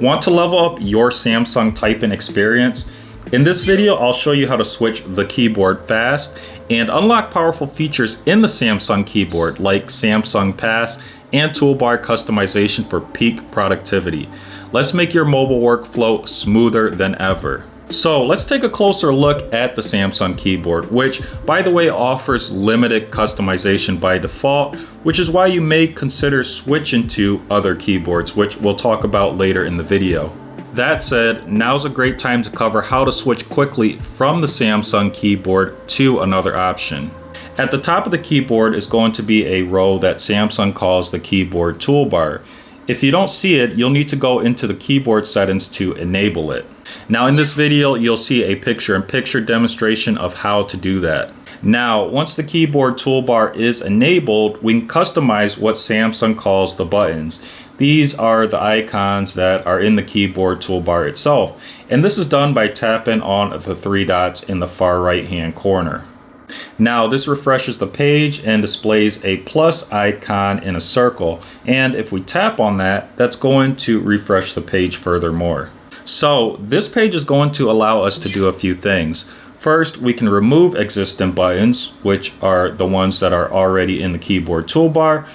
Want to level up your Samsung typing experience? In this video, I'll show you how to switch the keyboard fast and unlock powerful features in the Samsung keyboard like Samsung Pass and toolbar customization for peak productivity. Let's make your mobile workflow smoother than ever. So let's take a closer look at the Samsung keyboard, which by the way offers limited customization by default, which is why you may consider switching to other keyboards, which we'll talk about later in the video. That said, now's a great time to cover how to switch quickly from the Samsung keyboard to another option. At the top of the keyboard is going to be a row that Samsung calls the Keyboard Toolbar. If you don't see it, you'll need to go into the keyboard settings to enable it. Now in this video, you'll see a picture-in-picture demonstration of how to do that. Now, once the keyboard toolbar is enabled, we can customize what Samsung calls the buttons. These are the icons that are in the keyboard toolbar itself, and this is done by tapping on the three dots in the far right-hand corner. Now this refreshes the page and displays a plus icon in a circle, and if we tap on that, that's going to refresh the page furthermore. So this page is going to allow us to do a few things. First, we can remove existing buttons, which are the ones that are already in the keyboard toolbar,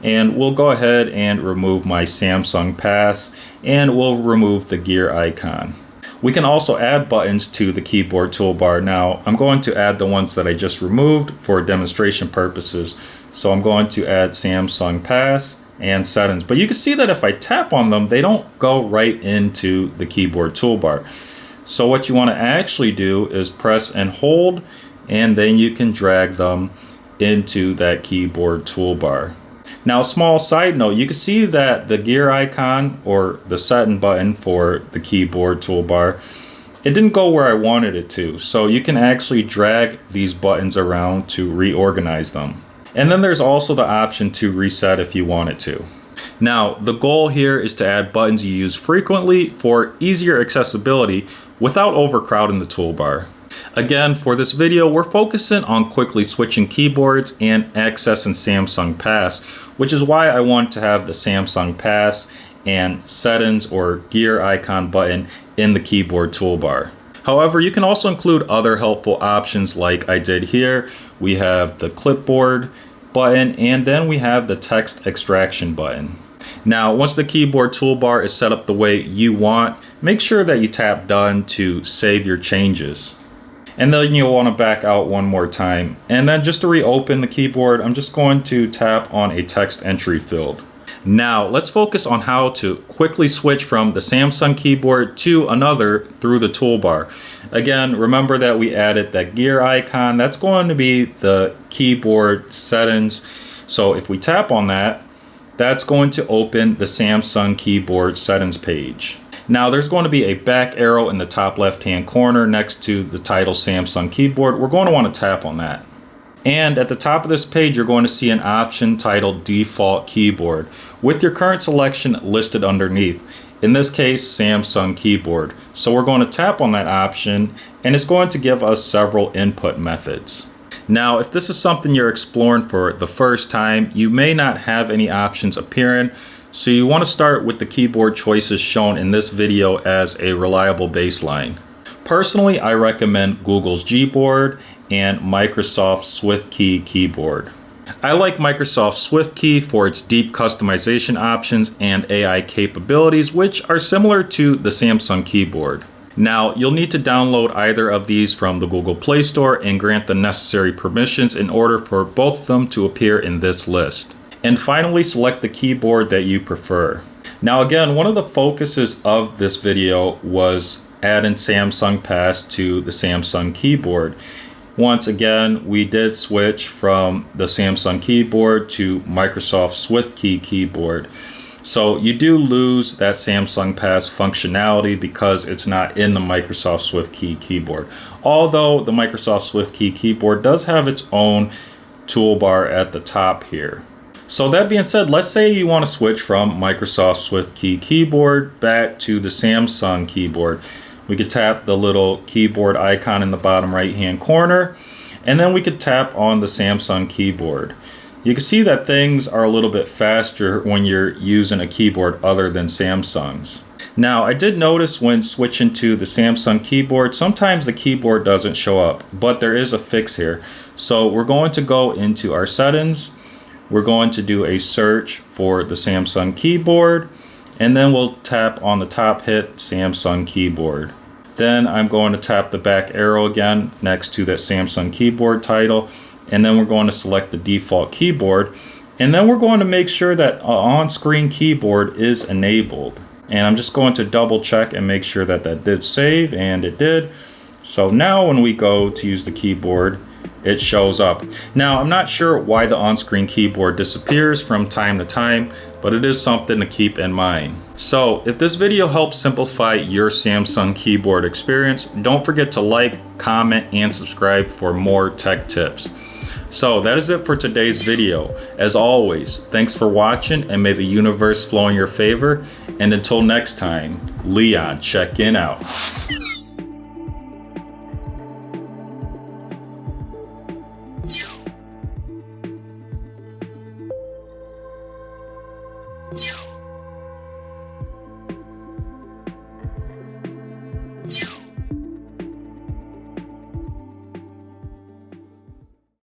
and we'll go ahead and remove my Samsung Pass, and we'll remove the gear icon. We can also add buttons to the keyboard toolbar. Now, I'm going to add the ones that I just removed for demonstration purposes. So I'm going to add Samsung Pass and settings. But you can see that if I tap on them, they don't go right into the keyboard toolbar. So what you want to actually do is press and hold, and then you can drag them into that keyboard toolbar. Now, a small side note, you can see that the gear icon or the setting button for the keyboard toolbar, it didn't go where I wanted it to. So you can actually drag these buttons around to reorganize them. And then there's also the option to reset if you wanted to. Now, the goal here is to add buttons you use frequently for easier accessibility without overcrowding the toolbar. Again, for this video, we're focusing on quickly switching keyboards and accessing Samsung Pass, which is why I want to have the Samsung Pass and settings or gear icon button in the keyboard toolbar. However, you can also include other helpful options like I did here. We have the clipboard button, and then we have the text extraction button. Now, once the keyboard toolbar is set up the way you want, make sure that you tap done to save your changes. And then you'll want to back out one more time. And then just to reopen the keyboard, I'm just going to tap on a text entry field. Now let's focus on how to quickly switch from the Samsung keyboard to another through the toolbar. Again, remember that we added that gear icon. That's going to be the keyboard settings. So if we tap on that, that's going to open the Samsung keyboard settings page. Now there's going to be a back arrow in the top left hand corner next to the title Samsung keyboard. We're going to want to tap on that. And at the top of this page, you're going to see an option titled default keyboard with your current selection listed underneath. In this case, Samsung keyboard. So we're going to tap on that option, and it's going to give us several input methods. Now, if this is something you're exploring for the first time, you may not have any options appearing. So you want to start with the keyboard choices shown in this video as a reliable baseline. Personally, I recommend Google's Gboard and Microsoft's SwiftKey keyboard. I like Microsoft SwiftKey for its deep customization options and AI capabilities, which are similar to the Samsung keyboard. Now, you'll need to download either of these from the Google Play Store and grant the necessary permissions in order for both of them to appear in this list. And finally, select the keyboard that you prefer. Now again, one of the focuses of this video was adding Samsung Pass to the Samsung keyboard. Once again, we did switch from the Samsung keyboard to Microsoft SwiftKey keyboard. So you do lose that Samsung Pass functionality because it's not in the Microsoft SwiftKey keyboard. Although the Microsoft SwiftKey keyboard does have its own toolbar at the top here. So that being said, let's say you want to switch from Microsoft SwiftKey keyboard back to the Samsung keyboard. We could tap the little keyboard icon in the bottom right hand corner, and then we could tap on the Samsung keyboard. You can see that things are a little bit faster when you're using a keyboard other than Samsung's. Now, I did notice when switching to the Samsung keyboard, sometimes the keyboard doesn't show up, but there is a fix here. So we're going to go into our settings. We're going to do a search for the Samsung keyboard, and then we'll tap on the top hit Samsung keyboard. Then I'm going to tap the back arrow again next to that Samsung keyboard title, and then we're going to select the default keyboard, and then we're going to make sure that on-screen keyboard is enabled. And I'm just going to double check and make sure that that did save, and it did. So now when we go to use the keyboard, it shows up. Now, I'm not sure why the on-screen keyboard disappears from time to time, but it is something to keep in mind. So if this video helps simplify your Samsung keyboard experience, don't forget to like, comment, and subscribe for more tech tips. So that is it for today's video. As always, thanks for watching, and may the universe flow in your favor. And until next time, Leon checking out. You